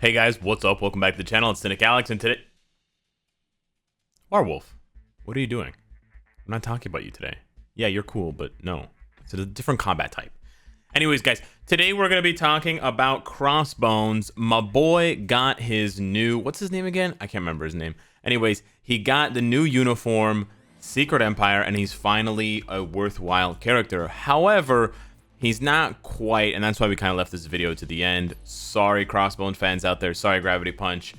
Hey guys, what's up? Welcome back to the channel. It's Cynicalex, and today... Warwolf, what are you doing? I'm not talking about you today. Yeah, you're cool, but no. It's a different combat type. Anyways, guys, today we're going to be talking about Crossbones. My boy got his new... What's his name again? I can't remember his name. Anyways, he got the new uniform, Secret Empire, and he's finally a worthwhile character. However, he's not quite, and that's why we kind of left this video to the end. Sorry, Crossbone fans out there. Sorry, Gravity Punch.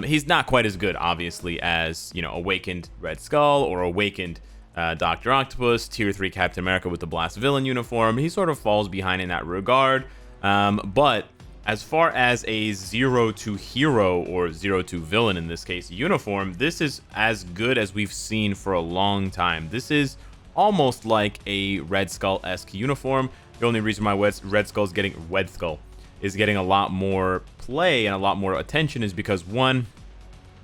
He's not quite as good, obviously, as, you know, Awakened Red Skull or Awakened Dr. Octopus, Tier 3 Captain America with the Blast Villain uniform. He sort of falls behind in that regard. But as far as a 0-2 hero, or 0-2 villain in this case, uniform, this is as good as we've seen for a long time. This is almost like a Red Skull-esque uniform. The only reason why Red Skull is getting a lot more play and a lot more attention is because, one,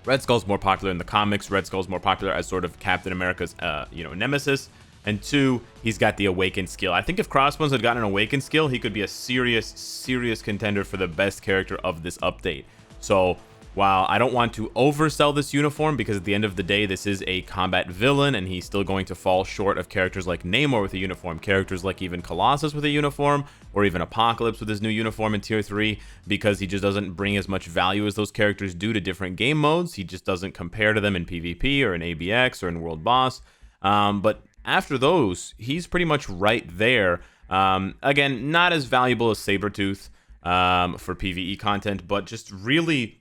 Red Skull's more popular in the comics. Red Skull's more popular as sort of Captain America's, nemesis. And two, he's got the Awakened skill. I think if Crossbones had gotten an Awakened skill, he could be a serious contender for the best character of this update. So, while I don't want to oversell this uniform, because at the end of the day, this is a combat villain, and he's still going to fall short of characters like Namor with a uniform, characters like even Colossus with a uniform, or even Apocalypse with his new uniform in Tier 3, because he just doesn't bring as much value as those characters do to different game modes. He just doesn't compare to them in PvP, or in ABX, or in World Boss. But after those, he's pretty much right there. Again, not as valuable as Sabretooth for PvE content, but just really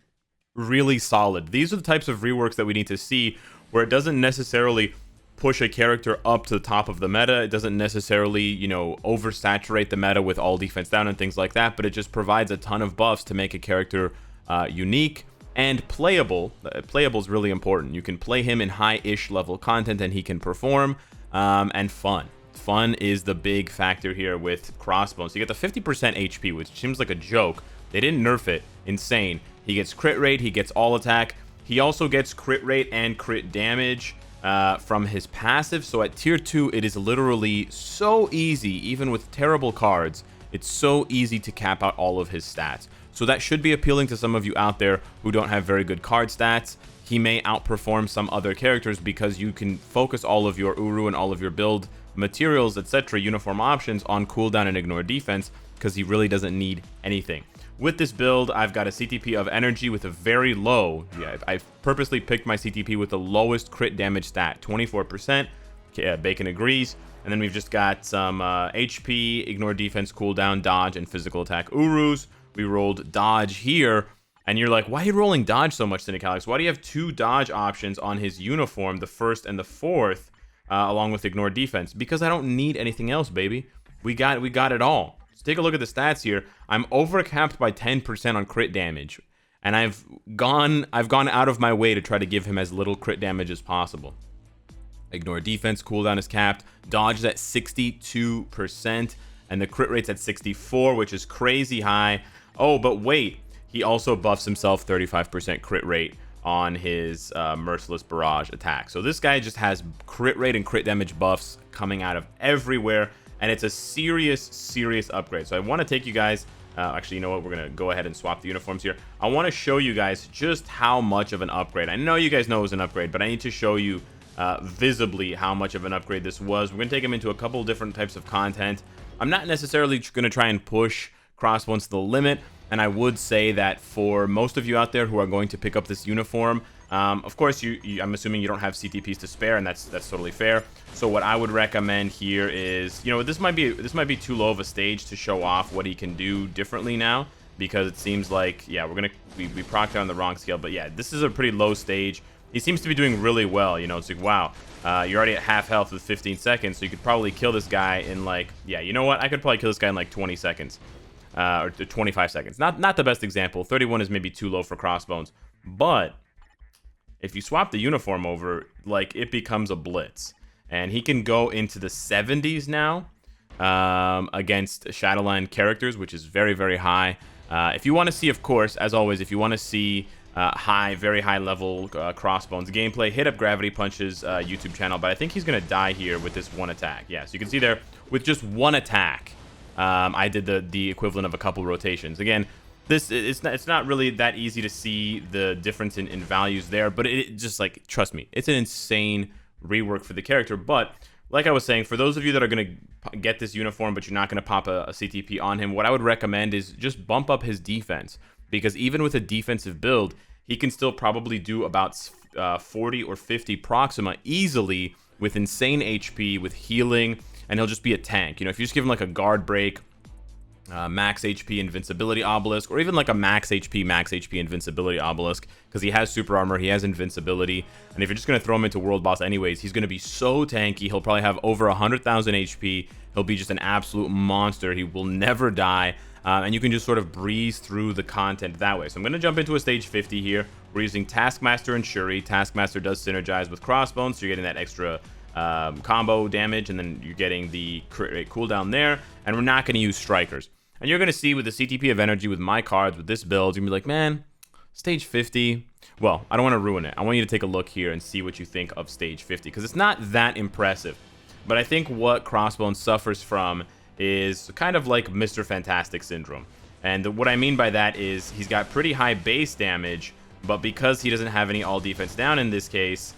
solid. These are the types of reworks that we need to see, where it doesn't necessarily push a character up to the top of the meta. It doesn't necessarily, oversaturate the meta with all defense down and things like that, but it just provides a ton of buffs to make a character unique and playable. Playable is really important. You can play him in high-ish level content and he can perform, and fun. Fun is the big factor here with Crossbones. You get the 50% HP, which seems like a joke. They didn't nerf it. Insane. He gets crit rate, he gets all attack. He also gets crit rate and crit damage from his passive. So at Tier 2, it is literally so easy, even with terrible cards, it's so easy to cap out all of his stats. So that should be appealing to some of you out there who don't have very good card stats. He may outperform some other characters because you can focus all of your Uru and all of your build materials, etc., uniform options on cooldown and ignore defense, because he really doesn't need anything. With this build, I've got a CTP of energy with a very low, I purposely picked my CTP with the lowest crit damage stat, 24%, Bacon agrees, and then we've just got some HP, ignore defense, cooldown, dodge, and physical attack Urus. We rolled dodge here, and you're like, why are you rolling dodge so much, Cynicalex? Why do you have two dodge options on his uniform, the first and the fourth, along with ignore defense? Because I don't need anything else, baby. We got it all. So take a look at the stats here. I'm overcapped by 10% on crit damage, and I've gone out of my way to try to give him as little crit damage as possible. Ignore defense, cooldown is capped, dodge is at 62%, and the crit rate's at 64, which is crazy high. Oh, but wait, he also buffs himself 35% crit rate on his Merciless Barrage attack. So this guy just has crit rate and crit damage buffs coming out of everywhere, and it's a serious upgrade. So I want to take you guys, actually, you know what, we're going to go ahead and swap the uniforms here. I want to show you guys just how much of an upgrade. I know you guys know it was an upgrade, but I need to show you visibly how much of an upgrade this was. We're going to take him into a couple different types of content. I'm not necessarily going to try and push Crossbones to the limit, and I would say that for most of you out there who are going to pick up this uniform, of course, I'm assuming you don't have CTPs to spare, and that's totally fair. So what I would recommend here is, this might be too low of a stage to show off what he can do differently now, because it seems like, yeah, we procced on the wrong scale, but yeah, this is a pretty low stage. He seems to be doing really well. It's like, wow, you're already at half health with 15 seconds, so you could probably kill this guy in like, yeah, you know what? I could probably kill this guy in like 20 seconds. Or 25 seconds. Not the best example. 31 is maybe too low for Crossbones. But if you swap the uniform over, like, it becomes a blitz. And he can go into the 70s now against Shadowland characters, which is very high. If you want to see, of course, as always, if you want to see very high level Crossbones gameplay, hit up Gravity Punch's YouTube channel. But I think he's going to die here with this one attack. Yeah, so you can see there, with just one attack, I did the equivalent of a couple rotations. Again, it's not really that easy to see the difference in values there, but it just, like, trust me, it's an insane rework for the character. But like I was saying, for those of you that are going to get this uniform but you're not going to pop a CTP on him, what I would recommend is just bump up his defense, because even with a defensive build, he can still probably do about 40 or 50 Proxima easily with insane HP, with healing, and he'll just be a tank. You know, if you just give him like a guard break, max HP invincibility obelisk, or even like a max HP invincibility obelisk, because he has super armor, he has invincibility, and if you're just going to throw him into world boss anyways, he's going to be so tanky. He'll probably have over 100,000 HP. He'll be just an absolute monster. He will never die, and you can just sort of breeze through the content that way. So I'm going to jump into a stage 50 here. We're using Taskmaster and Shuri. Taskmaster does synergize with Crossbones, so you're getting that extra combo damage, and then you're getting the crit rate cooldown there, and we're not going to use strikers. And you're going to see with the CTP of energy, with my cards, with this build, you're going to be like, man, stage 50. Well, I don't want to ruin it. I want you to take a look here and see what you think of stage 50, because it's not that impressive. But I think what Crossbones suffers from is kind of like Mr. Fantastic syndrome. And what I mean by that is he's got pretty high base damage, but because he doesn't have any all defense down in this case,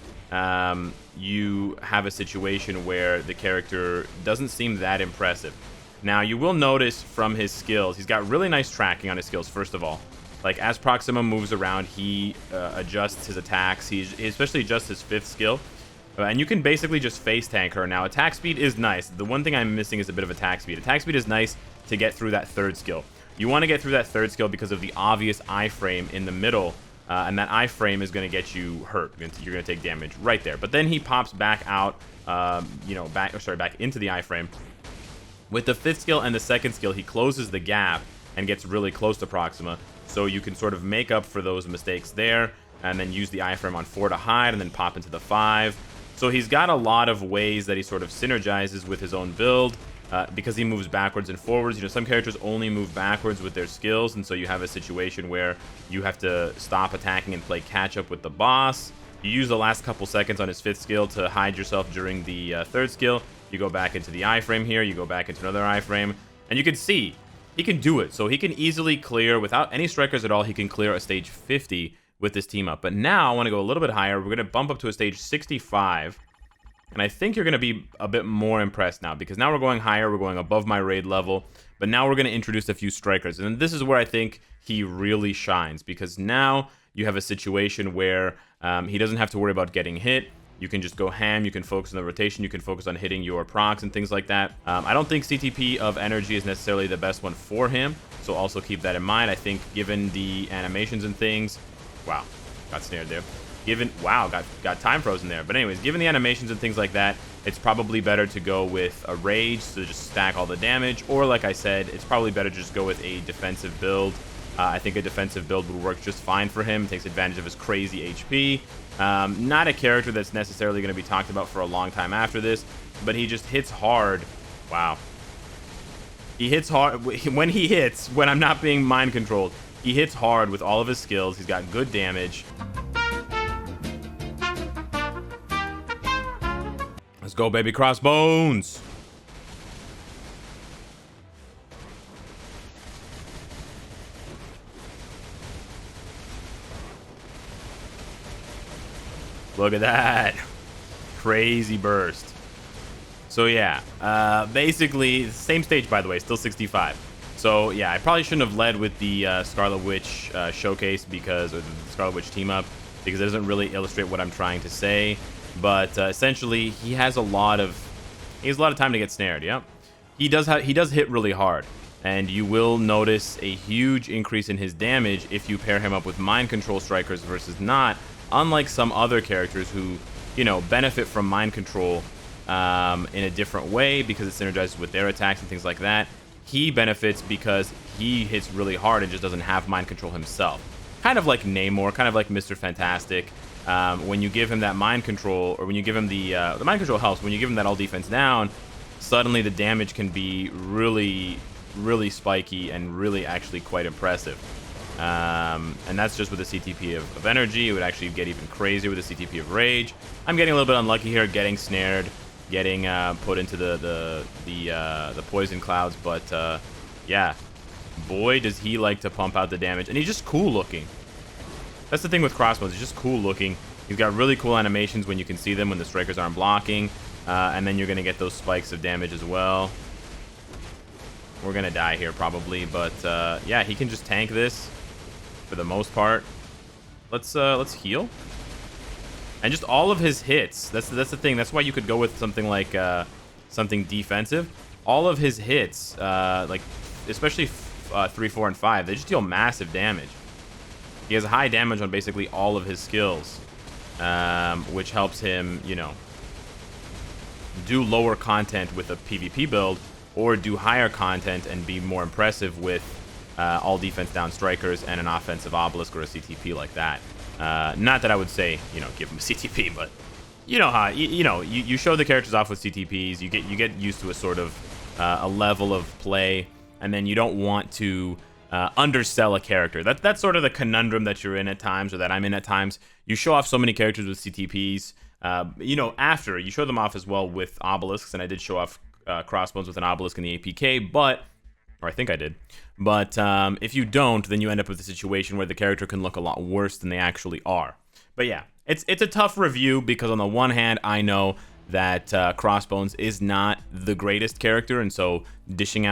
you have a situation where the character doesn't seem that impressive. Now, you will notice from his skills, he's got really nice tracking on his skills, first of all. Like, as Proxima moves around, he adjusts his attacks. He especially adjusts his 5th skill. And you can basically just face tank her. Now, attack speed is nice. The one thing I'm missing is a bit of attack speed. Attack speed is nice to get through that 3rd skill. You want to get through that 3rd skill because of the obvious iframe in the middle. And that iframe is going to get you hurt. You're going to take damage right there. But then he pops back out, back into the iframe. With the 5th skill and the 2nd skill, he closes the gap and gets really close to Proxima. So you can sort of make up for those mistakes there, and then use the iframe on 4 to hide, and then pop into the 5. So he's got a lot of ways that he sort of synergizes with his own build, because he moves backwards and forwards. You know, some characters only move backwards with their skills, and so you have a situation where you have to stop attacking and play catch up with the boss. You use the last couple seconds on his 5th skill to hide yourself during the 3rd skill. You go back into the iframe here, you go back into another iframe, and you can see he can do it. So he can easily clear, without any strikers at all, he can clear a stage 50 with this team up. But now I want to go a little bit higher. We're going to bump up to a stage 65. And I think you're going to be a bit more impressed now, because now we're going higher, we're going above my raid level, but now we're going to introduce a few strikers. And this is where I think he really shines, because now you have a situation where he doesn't have to worry about getting hit. You can just go ham, you can focus on the rotation, you can focus on hitting your procs and things like that. I don't think CTP of energy is necessarily the best one for him, so also keep that in mind. I think given the animations and things, wow, got snared there. Got time frozen there. But anyways, given the animations and things like that, it's probably better to go with a rage to just stack all the damage, or like I said, it's probably better to just go with a defensive build. I think a defensive build would work just fine for him. Takes advantage of his crazy HP. Not a character that's necessarily going to be talked about for a long time after this, but he just hits hard. Wow. He hits hard. When I'm not being mind controlled, he hits hard with all of his skills. He's got good damage. Let's go, baby. Crossbones. Look at that. Crazy burst. So yeah, basically, same stage, by the way, still 65. So yeah, I probably shouldn't have led with the Scarlet Witch showcase, or the Scarlet Witch team up, because it doesn't really illustrate what I'm trying to say. But essentially, he has a lot of time to get snared. Yep, he does hit really hard, and you will notice a huge increase in his damage if you pair him up with mind control strikers versus not. Unlike some other characters who, benefit from mind control in a different way because it synergizes with their attacks and things like that, he benefits because he hits really hard and just doesn't have mind control himself. Kind of like Namor, kind of like Mr. Fantastic. When you give him that mind control, or when you give him the mind control helps, when you give him that all defense down, suddenly the damage can be really, really spiky and really actually quite impressive. And that's just with the CTP of energy. It would actually get even crazier with the CTP of rage. I'm getting a little bit unlucky here, getting snared, getting put into the poison clouds, but yeah, boy, does he like to pump out the damage. And he's just cool looking. That's the thing with Crossbones. He's just cool looking. He's got really cool animations when you can see them when the strikers aren't blocking. And then you're going to get those spikes of damage as well. We're going to die here probably. But yeah, he can just tank this for the most part. Let's heal. And just all of his hits. That's the thing. That's why you could go with something like something defensive. All of his hits, like especially 3, 4, and 5, they just deal massive damage. He has high damage on basically all of his skills, which helps him, you know, do lower content with a PvP build or do higher content and be more impressive with all defense down strikers and an offensive obelisk or a CTP like that. Not that I would say, you know, give him a CTP, but you know how you show the characters off with CTPs. You get used to a sort of a level of play, and then you don't want to undersell a character. That's sort of the conundrum that you're in at times, or that I'm in at times. You show off so many characters with CTPs. You know, after you show them off as well with obelisks, and I did show off Crossbones with an obelisk in the APK, but or I think I did. But if you don't, then you end up with a situation where the character can look a lot worse than they actually are. But yeah, it's a tough review because on the one hand, I know that Crossbones is not the greatest character, and so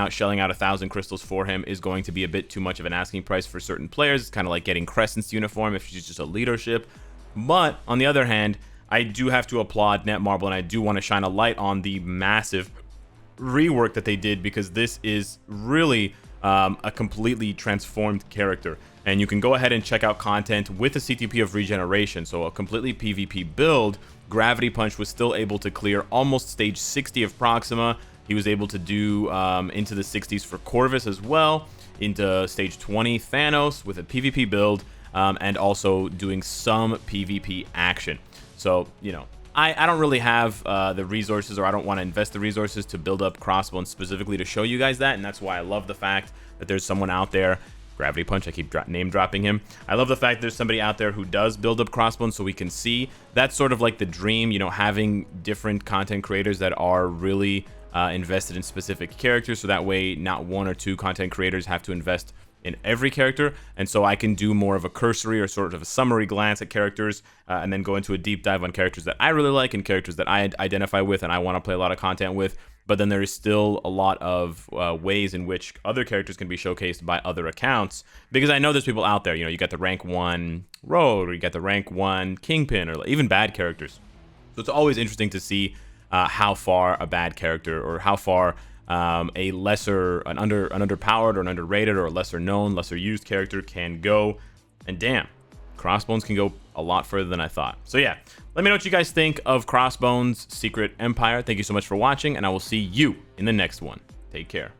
shelling out 1,000 crystals for him is going to be a bit too much of an asking price for certain players. It's kind of like getting Crescent's uniform if she's just a leadership. But on the other hand, I do have to applaud Netmarble, and I do want to shine a light on the massive rework that they did, because this is really a completely transformed character. And you can go ahead and check out content with a CTP of regeneration, so a completely PvP build. Gravity Punch was still able to clear almost stage 60 of Proxima. He was able to do into the 60s for Corvus as well, into stage 20 Thanos with a PvP build, and also doing some PvP action. So, you know, I don't really have the resources, or I don't want to invest the resources to build up Crossbones specifically to show you guys that, and that's why I love the fact that there's someone out there. Gravity Punch, I keep name dropping him. I love the fact there's somebody out there who does build up Crossbones so we can see. That's sort of like the dream, you know, having different content creators that are really invested in specific characters, so that way not one or two content creators have to invest in every character, and so I can do more of a cursory or sort of a summary glance at characters, and then go into a deep dive on characters that I really like and characters that I identify with and I want to play a lot of content with. But then there is still a lot of ways in which other characters can be showcased by other accounts, because I know there's people out there, you know, you got the rank 1 Road, or you got the rank 1 Kingpin, or even bad characters. So it's always interesting to see how far a bad character, or how far an underpowered or an underrated or a lesser known, lesser used character can go. And damn, Crossbones can go a lot further than I thought. So yeah, let me know what you guys think of Crossbones Secret Empire. Thank you so much for watching, and I will see you in the next one. Take care.